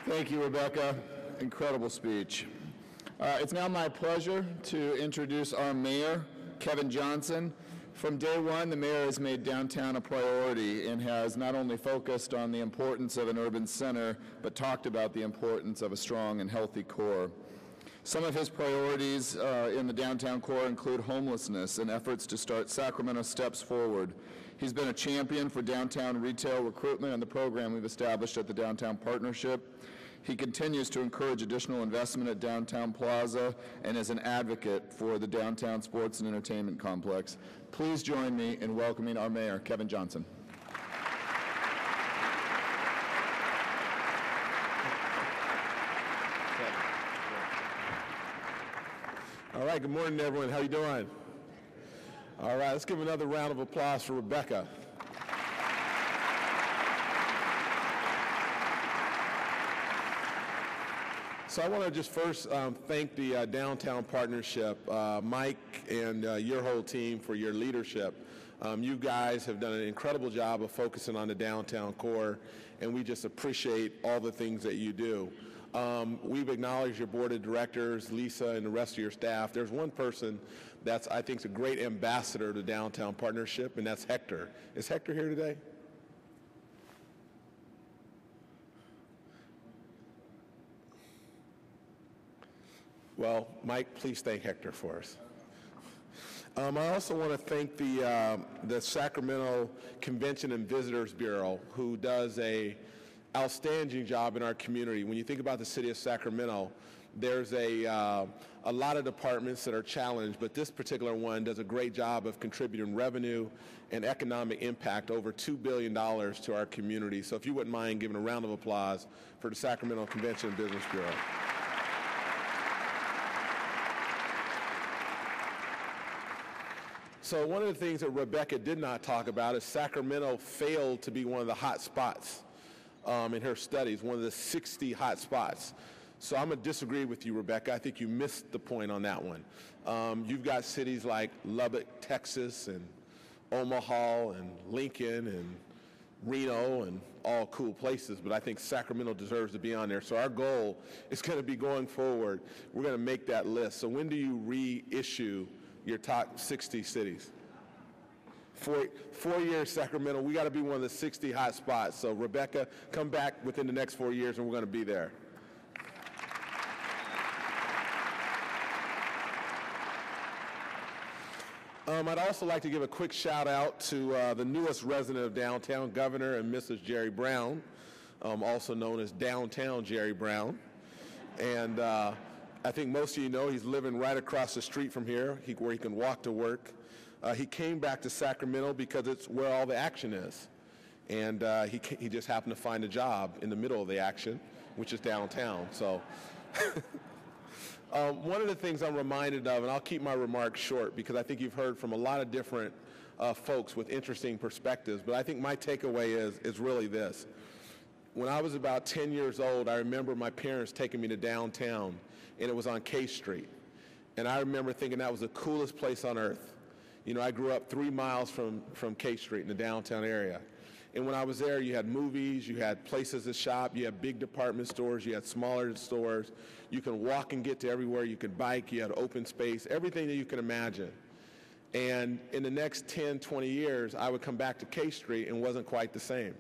Thank you, Rebecca. Incredible speech. It's now my pleasure to introduce our mayor, Kevin Johnson. From day one, the mayor has made downtown a priority and has not only focused on the importance of an urban center, but talked about the importance of a strong and healthy core. Some of his priorities in the downtown core include homelessness and efforts to start Sacramento Steps Forward. He's been a champion for downtown retail recruitment and the program we've established at the Downtown Partnership. He continues to encourage additional investment at Downtown Plaza and is an advocate for the Downtown Sports and Entertainment Complex. Please join me in welcoming our mayor, Kevin Johnson. All right, good morning, everyone. How you doing? All right, let's give another round of applause for Rebecca. So I want to just first thank the Downtown Partnership, Mike and your whole team for your leadership. You guys have done an incredible job of focusing on the downtown core, and we just appreciate all the things that you do. We've acknowledged your board of directors, Lisa, and the rest of your staff. There's one person that's, I think, is a great ambassador to Downtown Partnership, and that's Hector. Is Hector here today? Well, Mike, please thank Hector for us. I also want to thank the Sacramento Convention and Visitors Bureau, who does a outstanding job in our community. When you think about the city of Sacramento, there's a lot of departments that are challenged, but this particular one does a great job of contributing revenue and economic impact, over $2 billion to our community. So if you wouldn't mind giving a round of applause for the Sacramento Convention and Business Bureau. So one of the things that Rebecca did not talk about is Sacramento failed to be one of the hot spots in her studies, one of the 60 hot spots. So I'm going to disagree with you, Rebecca. I think you missed the point on that one. You've got cities like Lubbock, Texas, and Omaha, and Lincoln, and Reno, and all cool places, but I think Sacramento deserves to be on there. So our goal is going to be going forward, we're going to make that list. So when do you reissue your top 60 cities? 4 years, Sacramento, we got to be one of the 60 hot spots. So Rebecca, come back within the next 4 years and we're going to be there. I'd also like to give a quick shout out to the newest resident of downtown, Governor and Mrs. Jerry Brown, also known as Downtown Jerry Brown. And I think most of you know he's living right across the street from here, where he can walk to work. He came back to Sacramento because it's where all the action is. And he just happened to find a job in the middle of the action, which is downtown. So one of the things I'm reminded of, and I'll keep my remarks short because I think you've heard from a lot of different folks with interesting perspectives, but I think my takeaway is really this. When I was about 10 years old, I remember my parents taking me to downtown, and it was on K Street. And I remember thinking that was the coolest place on earth. You know, I grew up 3 miles from K Street in the downtown area. And when I was there, you had movies, you had places to shop, you had big department stores, you had smaller stores. You can walk and get to everywhere, you could bike, you had open space, everything that you can imagine. And in the next 10, 20 years, I would come back to K Street and it wasn't quite the same.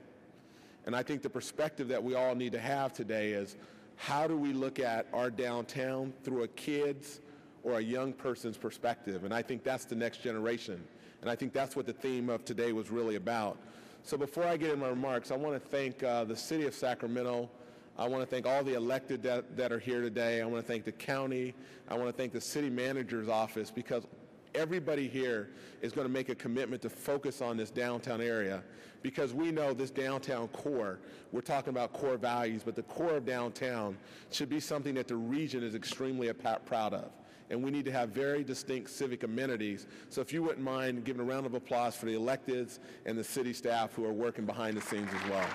And I think the perspective that we all need to have today is, how do we look at our downtown through a kid's or a young person's perspective? And I think that's the next generation. And I think that's what the theme of today was really about. So before I get in my remarks, I want to thank the city of Sacramento. I want to thank all the elected that are here today. I want to thank the county. I want to thank the city manager's office, because everybody here is going to make a commitment to focus on this downtown area, because we know this downtown core, we're talking about core values, but the core of downtown should be something that the region is extremely proud of. And we need to have very distinct civic amenities. So if you wouldn't mind giving a round of applause for the electeds and the city staff who are working behind the scenes as well.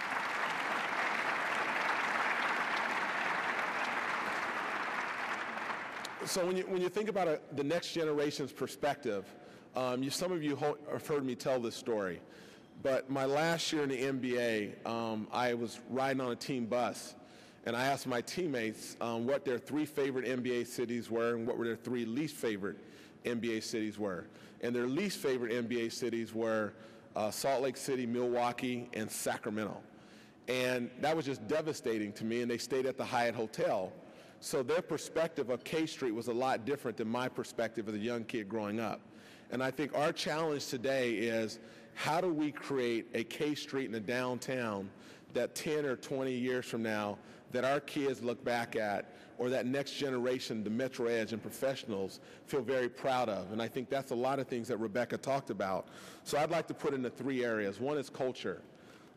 So when you think about the next generation's perspective, some of you have heard me tell this story, but my last year in the NBA, I was riding on a team bus, And I asked my teammates what their 3 favorite NBA cities were and what were their 3 least favorite NBA cities were. And their least favorite NBA cities were Salt Lake City, Milwaukee, and Sacramento. And that was just devastating to me, and they stayed at the Hyatt Hotel. So their perspective of K Street was a lot different than my perspective as a young kid growing up. And I think our challenge today is, how do we create a K Street in the downtown that 10 or 20 years from now, that our kids look back at, or that next generation, the Metro Edge and professionals, feel very proud of? And I think that's a lot of things that Rebecca talked about. So I'd like to put into 3 areas. One is culture.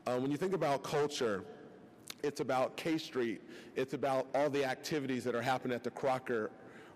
When you think about culture, it's about K Street. It's about all the activities that are happening at the Crocker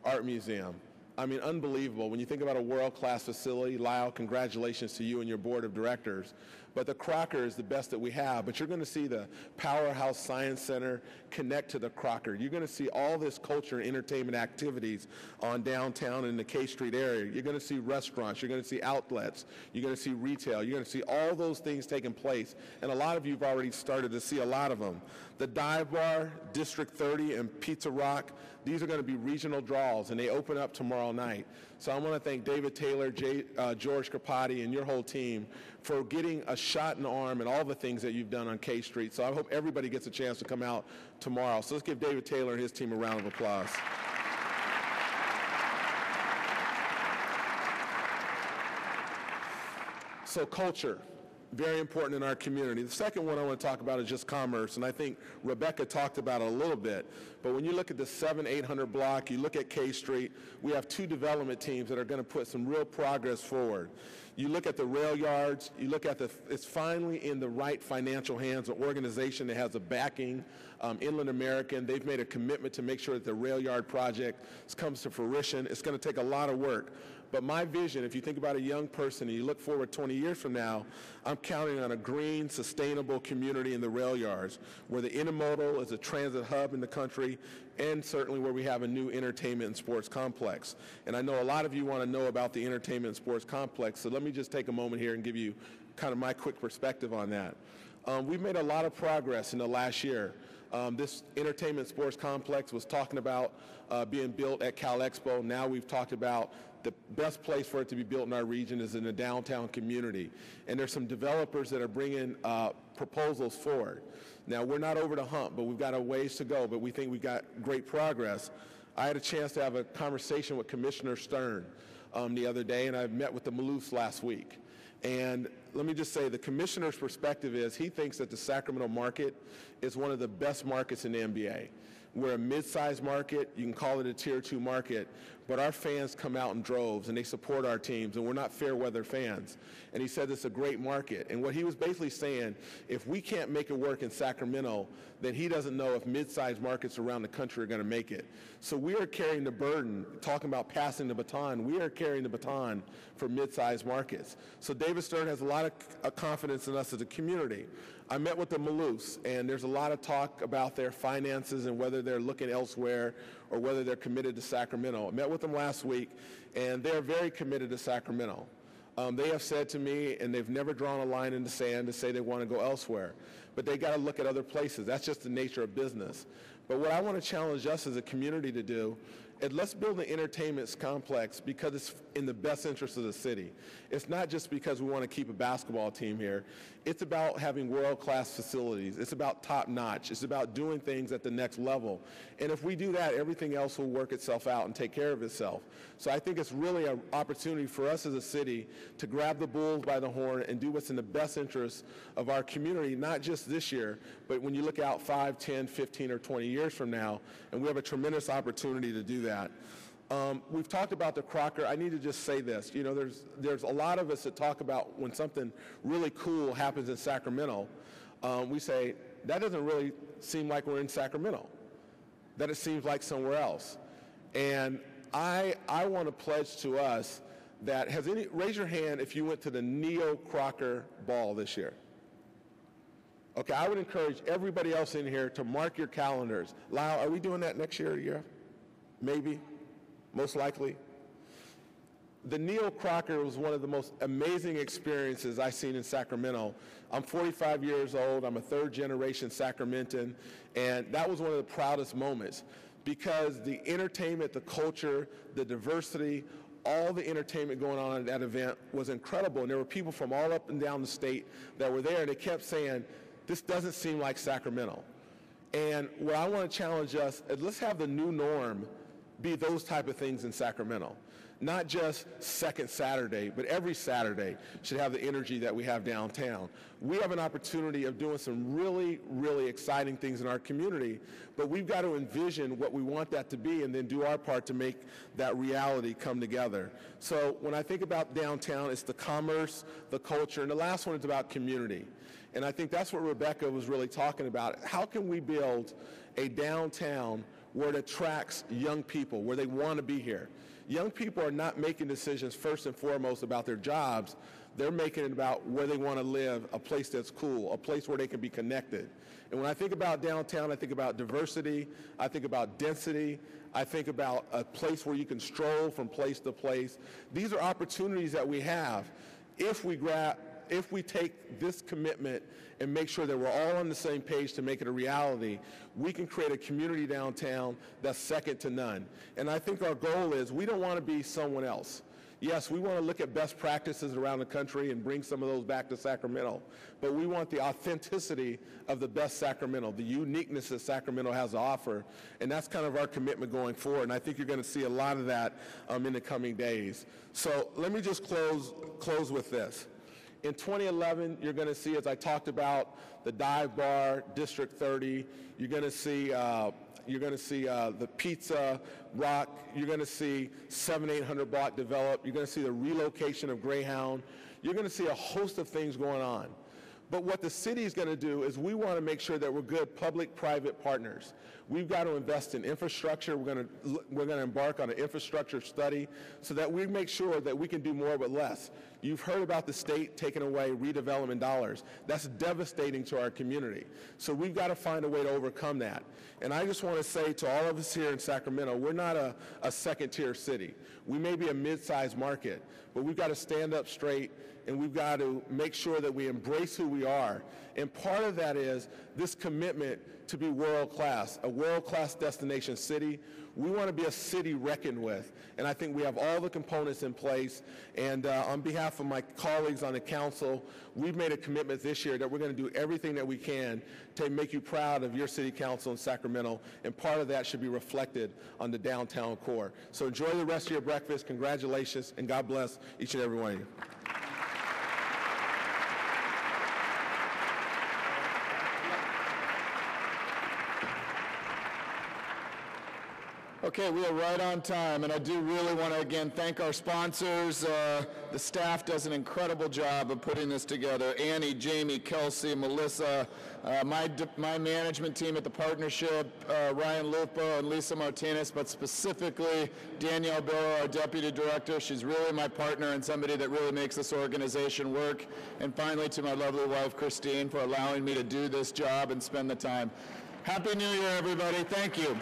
Art Museum. I mean, unbelievable. When you think about a world-class facility, Lyle, congratulations to you and your board of directors. But the Crocker is the best that we have. But you're going to see the Powerhouse Science Center connect to the Crocker. You're going to see all this culture and entertainment activities on downtown in the K Street area. You're going to see restaurants. You're going to see outlets. You're going to see retail. You're going to see all those things taking place. And a lot of you have already started to see a lot of them. The Dive Bar, District 30, and Pizza Rock, these are going to be regional draws, and they open up tomorrow night. So I want to thank David Taylor, George Capati, and your whole team for getting a shot in the arm and all the things that you've done on K Street. So I hope everybody gets a chance to come out tomorrow. So let's give David Taylor and his team a round of applause. So culture, very important in our community. The second one I want to talk about is just commerce, and I think Rebecca talked about it a little bit. But when you look at the 700-800 block, you look at K Street, we have 2 development teams that are going to put some real progress forward. You look at the rail yards, you look at it's finally in the right financial hands, an organization that has a backing, Inland American. They've made a commitment to make sure that the rail yard project comes to fruition. It's going to take a lot of work. But my vision, if you think about a young person and you look forward 20 years from now, I'm counting on a green, sustainable community in the rail yards, where the intermodal is a transit hub in the country, and certainly where we have a new entertainment and sports complex. And I know a lot of you want to know about the entertainment and sports complex, so let me just take a moment here and give you kind of my quick perspective on that. We've made a lot of progress in the last year. This entertainment and sports complex was talking about being built at Cal Expo. Now we've talked about the best place for it to be built in our region is in the downtown community. And there's some developers that are bringing proposals forward. Now, we're not over the hump, but we've got a ways to go, but we think we've got great progress. I had a chance to have a conversation with Commissioner Stern the other day, and I met with the Maloofs last week. And let me just say, the commissioner's perspective is he thinks that the Sacramento market is one of the best markets in the NBA. We're a mid-sized market. You can call it a Tier 2 market, but our fans come out in droves, and they support our teams, and we're not fair weather fans. And he said it's a great market. And what he was basically saying, if we can't make it work in Sacramento, then he doesn't know if mid-sized markets around the country are going to make it. So we are carrying the burden, talking about passing the baton. We are carrying the baton for mid-sized markets. So David Stern has a lot of confidence in us as a community. I met with the Maloofs, and there's a lot of talk about their finances and whether they're looking elsewhere or whether they're committed to Sacramento. I met with them last week, and they're very committed to Sacramento. They have said to me, and they've never drawn a line in the sand to say they want to go elsewhere, but they got to look at other places. That's just the nature of business. But what I want to challenge us as a community to do is let's build an entertainment complex because it's in the best interest of the city. It's not just because we want to keep a basketball team here. It's about having world-class facilities. It's about top-notch. It's about doing things at the next level. And if we do that, everything else will work itself out and take care of itself. So I think it's really an opportunity for us as a city to grab the bulls by the horn and do what's in the best interest of our community, not just this year, but when you look out 5, 10, 15, or 20 years from now, and we have a tremendous opportunity to do that. We've talked about the Crocker. I need to just say this. You know, there's a lot of us that talk about when something really cool happens in Sacramento. We say, that doesn't really seem like we're in Sacramento, that it seems like somewhere else. And I want to pledge to us that, raise your hand if you went to the Neo Crocker Ball this year. Okay, I would encourage everybody else in here to mark your calendars. Lyle, are we doing that next year or year? Maybe. Most likely. The Neil Crocker was one of the most amazing experiences I've seen in Sacramento. I'm 45 years old. I'm a third-generation Sacramentan, and that was one of the proudest moments because the entertainment, the culture, the diversity, all the entertainment going on at that event was incredible, and there were people from all up and down the state that were there, and they kept saying, this doesn't seem like Sacramento. And what I want to challenge us is let's have the new norm be those type of things in Sacramento. Not just second Saturday, but every Saturday should have the energy that we have downtown. We have an opportunity of doing some really, really exciting things in our community, but we've got to envision what we want that to be and then do our part to make that reality come together. So when I think about downtown, it's the commerce, the culture, and the last one is about community. And I think that's what Rebecca was really talking about. How can we build a downtown where it attracts young people, where they want to be here? Young people are not making decisions first and foremost about their jobs. They're making it about where they want to live, a place that's cool, a place where they can be connected. And when I think about downtown, I think about diversity, I think about density, I think about a place where you can stroll from place to place. These are opportunities that we have if we take this commitment and make sure that we're all on the same page to make it a reality, we can create a community downtown that's second to none. And I think our goal is we don't want to be someone else. Yes, we want to look at best practices around the country and bring some of those back to Sacramento, but we want the authenticity of the best Sacramento, the uniqueness that Sacramento has to offer, and that's kind of our commitment going forward, and I think you're going to see a lot of that in the coming days. So let me just close with this. In 2011, you're going to see, as I talked about, the dive bar, District 30. You're going to see the Pizza Rock. You're going to see 700-800 block develop. You're going to see the relocation of Greyhound. You're going to see a host of things going on. But what the city is going to do is we want to make sure that we're good public-private partners. We've got to invest in infrastructure. We're going to embark on an infrastructure study so that we make sure that we can do more with less. You've heard about the state taking away redevelopment dollars. That's devastating to our community. So we've got to find a way to overcome that. And I just want to say to all of us here in Sacramento, we're not a second-tier city. We may be a mid-sized market, but we've got to stand up straight and we've got to make sure that we embrace who we are. And part of that is this commitment to be world-class, a world-class destination city. We want to be a city reckoned with, and I think we have all the components in place. And on behalf of my colleagues on the council, we've made a commitment this year that we're going to do everything that we can to make you proud of your city council in Sacramento, and part of that should be reflected on the downtown core. So enjoy the rest of your breakfast. Congratulations, and God bless each and every one of you. Okay, we are right on time, and I do really want to again thank our sponsors. The staff does an incredible job of putting this together. Annie, Jamie, Kelsey, Melissa, my management team at the partnership, Ryan Lupo and Lisa Martinez, but specifically Danielle Barrow, our deputy director. She's really my partner and somebody that really makes this organization work. And finally, to my lovely wife, Christine, for allowing me to do this job and spend the time. Happy New Year, everybody. Thank you.